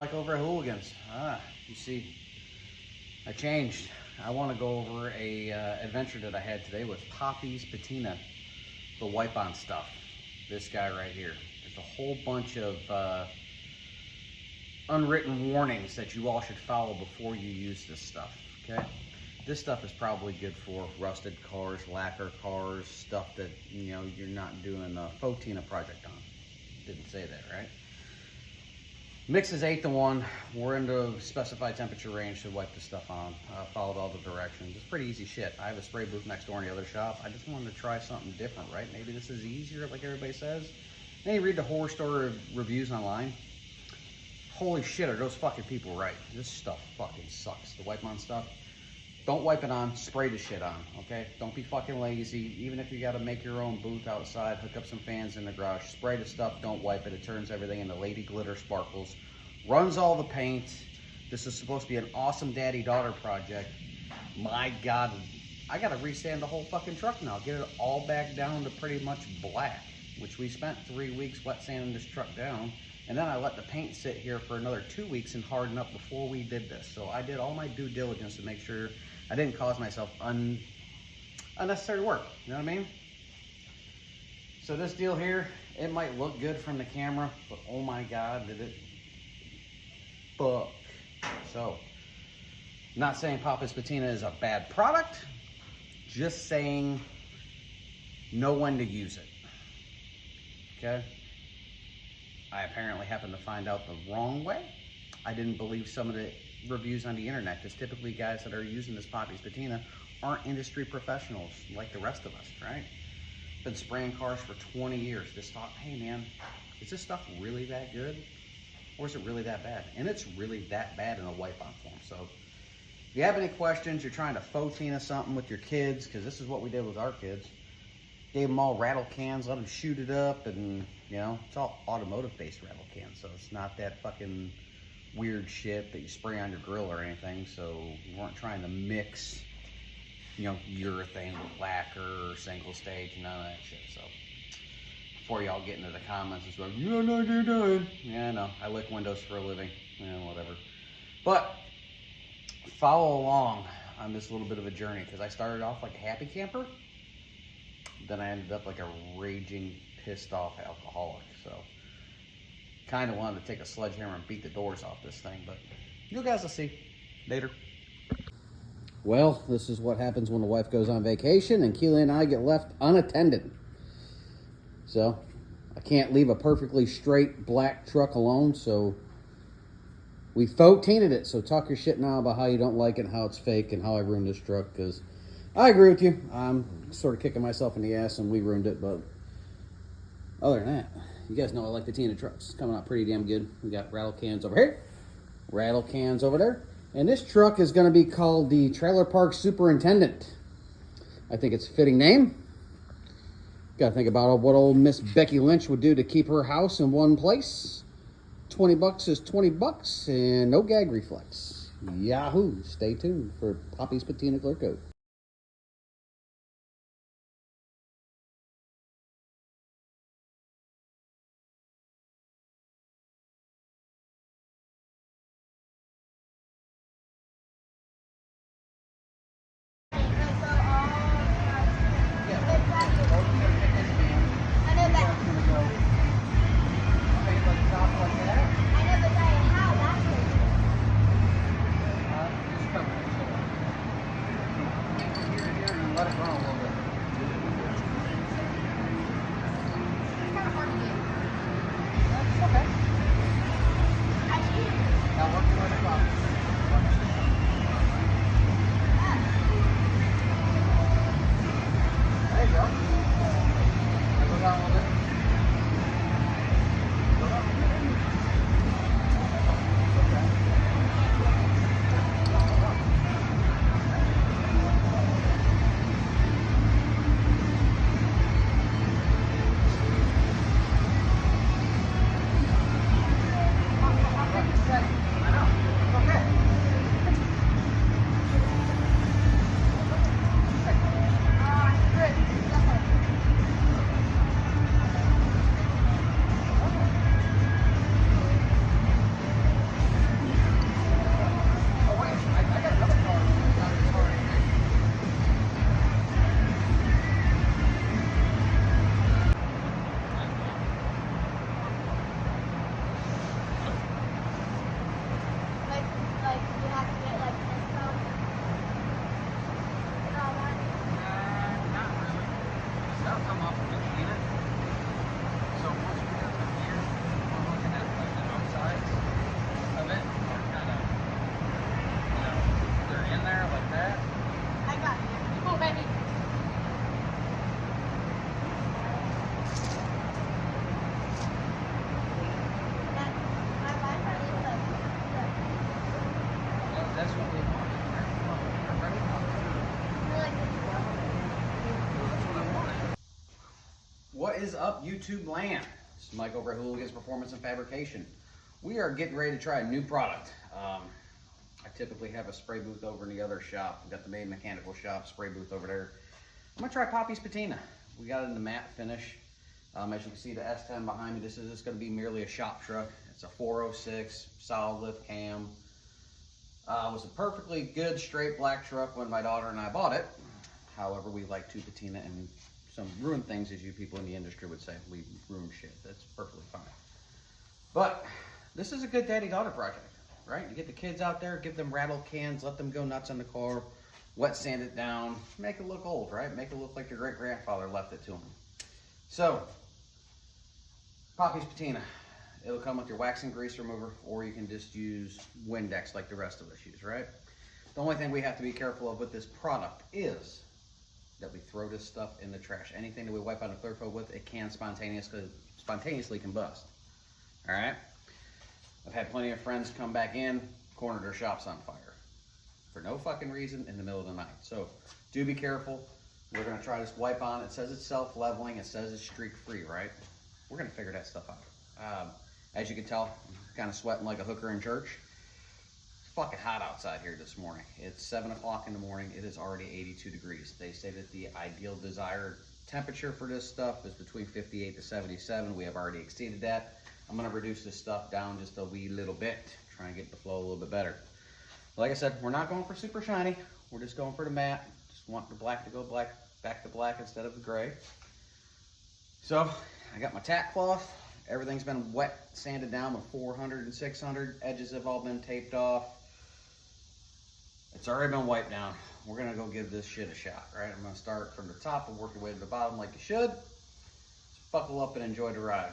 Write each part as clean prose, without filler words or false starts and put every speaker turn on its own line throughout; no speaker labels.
Like over at Hooligans. You see, I changed. I want to go over a adventure that I had today with Patina, the wipe-on stuff. This guy right here. There's a whole bunch of unwritten warnings that you all should follow before you use this stuff, okay? This stuff is probably good for rusted cars, lacquer cars, stuff that, you know, you're not doing a Patina project on. Didn't say that, right? Mix is 8-to-1. We're in the specified temperature range to wipe the stuff on. Followed all the directions. It's pretty easy shit. I have a spray booth next door in the other shop. I just wanted to try something different, right? Maybe this is easier like everybody says. Then you read the horror story reviews online. Holy shit, are those fucking people right? This stuff fucking sucks. The wipe on stuff. Don't wipe it on, spray the shit on, okay? Don't be fucking lazy. Even if you gotta make your own booth outside, hook up some fans in the garage, spray the stuff, don't wipe it. It turns everything into lady glitter sparkles. Runs all the paint. This is supposed to be an awesome daddy-daughter project. My God, I gotta resand the whole fucking truck now. Get it all back down to pretty much black, which we spent 3 weeks wet sanding this truck down. And then I let the paint sit here for another 2 weeks and harden up before we did this. So I did all my due diligence to make sure I didn't cause myself unnecessary work. You know what I mean? So this deal here, it might look good from the camera, but oh my God, did it fuck. So, not saying Patina is a bad product, just saying know when to use it. Okay? I apparently happened to find out the wrong way. I didn't believe some of the reviews on the internet, because typically guys that are using this Patina aren't industry professionals like the rest of us, right? Been spraying cars for 20 years. Just thought, hey man, is this stuff really that good? Or is it really that bad? And it's really that bad in a wipe-on form. So if you have any questions, you're trying to Patina something with your kids, because this is what we did with our kids. Gave them all rattle cans, let them shoot it up, and you know, it's all automotive-based rattle cans, so it's not that fucking weird shit that you spray on your grill or anything. So we weren't trying to mix, you know, urethane with lacquer or single stage, none of that shit. So before y'all get into the comments and stuff, you don't know what you're doing. Yeah, I know. I lick windows for a living. Yeah, whatever. But follow along on this little bit of a journey, because I started off like a happy camper. Then I ended up like a raging, pissed off alcoholic. So kind of wanted to take a sledgehammer and beat the doors off this thing, but you guys will see later. Well, this is what happens when the wife goes on vacation and Keely and I get left unattended. So I can't leave a perfectly straight black truck alone, so we Patinaed it. So talk your shit now about how you don't like it, how it's fake, and how I ruined this truck, because I agree with you. I'm sort of kicking myself in the ass and we ruined it, but other than that, you guys know I like Patina trucks. It's coming out pretty damn good. We got rattle cans over here, rattle cans over there, and this truck is going to be called the Trailer Park Superintendent. I think it's a fitting name. Got to think about what old Miss Becky Lynch would do to keep her house in one place. 20 bucks is 20 bucks and no gag reflex. Yahoo! Stay tuned for Poppy's Patina Clear Coat. Let it run a little bit. It's kind of hard to do. That's okay. Now work your way across. There you go. Now go down a little bit. Go down. Okay. is up, YouTube land? It's Mike over at Hooligans Performance and Fabrication. We are getting ready to try a new product. I typically have a spray booth over in the other shop. We've got the main mechanical shop spray booth over there. I'm gonna try Poppy's Patina. We got it in the matte finish. As you can see, the S10 behind me, this is just gonna be merely a shop truck. It's a 406 solid lift cam. It was a perfectly good straight black truck when my daughter and I bought it. However, we like to patina and some ruin things, as you people in the industry would say. We ruin shit. That's perfectly fine. But this is a good daddy-daughter project, right? You get the kids out there, give them rattle cans, let them go nuts in the car, wet sand it down, make it look old, right? Make it look like your great-grandfather left it to them. So, Poppy's Patina. It'll come with your wax and grease remover, or you can just use Windex like the rest of us use, right? The only thing we have to be careful of with this product is that we throw this stuff in the trash. Anything that we wipe out a clear coat with, it can spontaneously combust. All right? I've had plenty of friends come back in, corner their shops on fire for no fucking reason in the middle of the night. So do be careful. We're gonna try this wipe on. It says it's self-leveling. It says it's streak-free, right? We're gonna figure that stuff out. As you can tell, I'm kind of sweating like a hooker in church. It's fucking hot outside here this morning. It's 7 o'clock in the morning. It is already 82 degrees. They say that the ideal desired temperature for this stuff is between 58 to 77. We have already exceeded that. I'm gonna reduce this stuff down just a wee little bit, try and get the flow a little bit better. Like I said, we're not going for super shiny. We're just going for the matte. Just want the black to go back to black instead of the gray. So I got my tack cloth. Everything's been wet, sanded down with 400 and 600. Edges have all been taped off. It's already been wiped down. We're gonna go give this shit a shot, right? I'm gonna start from the top and work your way to the bottom like you should. So buckle up and enjoy the ride.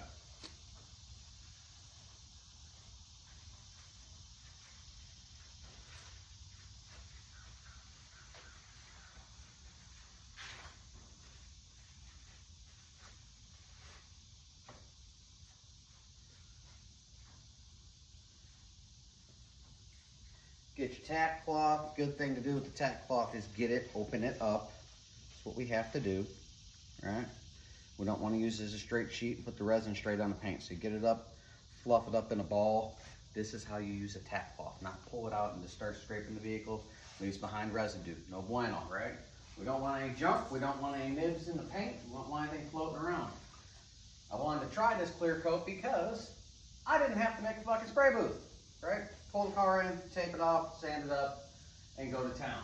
Get your tack cloth. Good thing to do with the tack cloth is get it, open it up. That's what we have to do, right? We don't want to use it as a straight sheet and put the resin straight on the paint. So you get it up, fluff it up in a ball. This is how you use a tack cloth, not pull it out and just start scraping the vehicle. Leaves behind residue. No bueno, right? We don't want any junk. We don't want any nibs in the paint. We don't want anything floating around. I wanted to try this clear coat because I didn't have to make a fucking spray booth, right? Pull the car in, tape it off, sand it up, and go to town.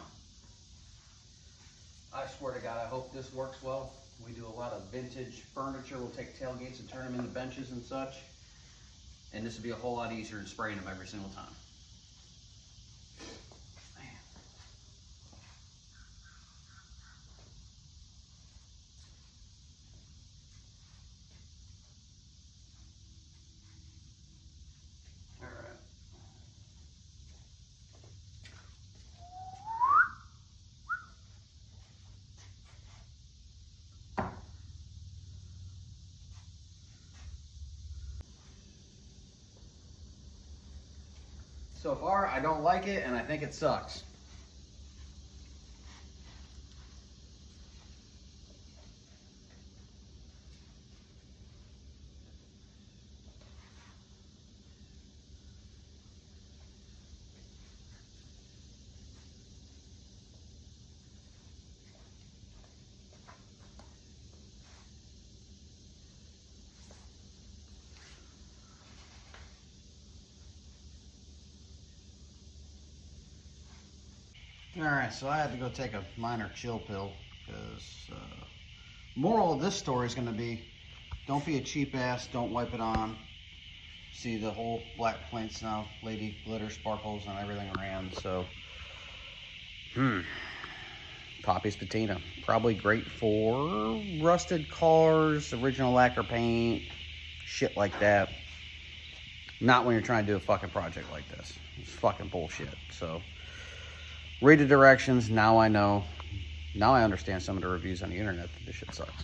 I swear to God, I hope this works well. We do a lot of vintage furniture. We'll take tailgates and turn them into benches and such. And this would be a whole lot easier than spraying them every single time. So far, I don't like it, and I think it sucks. All right, so I had to go take a minor chill pill because moral of this story is going to be, don't be a cheap ass, don't wipe it on. See the whole black plates now, lady glitter sparkles and everything around. So, Poppy's Patina, probably great for rusted cars, original lacquer paint, shit like that. Not when you're trying to do a fucking project like this. It's fucking bullshit. So read the directions. Now I know. Now I understand some of the reviews on the internet that this shit sucks.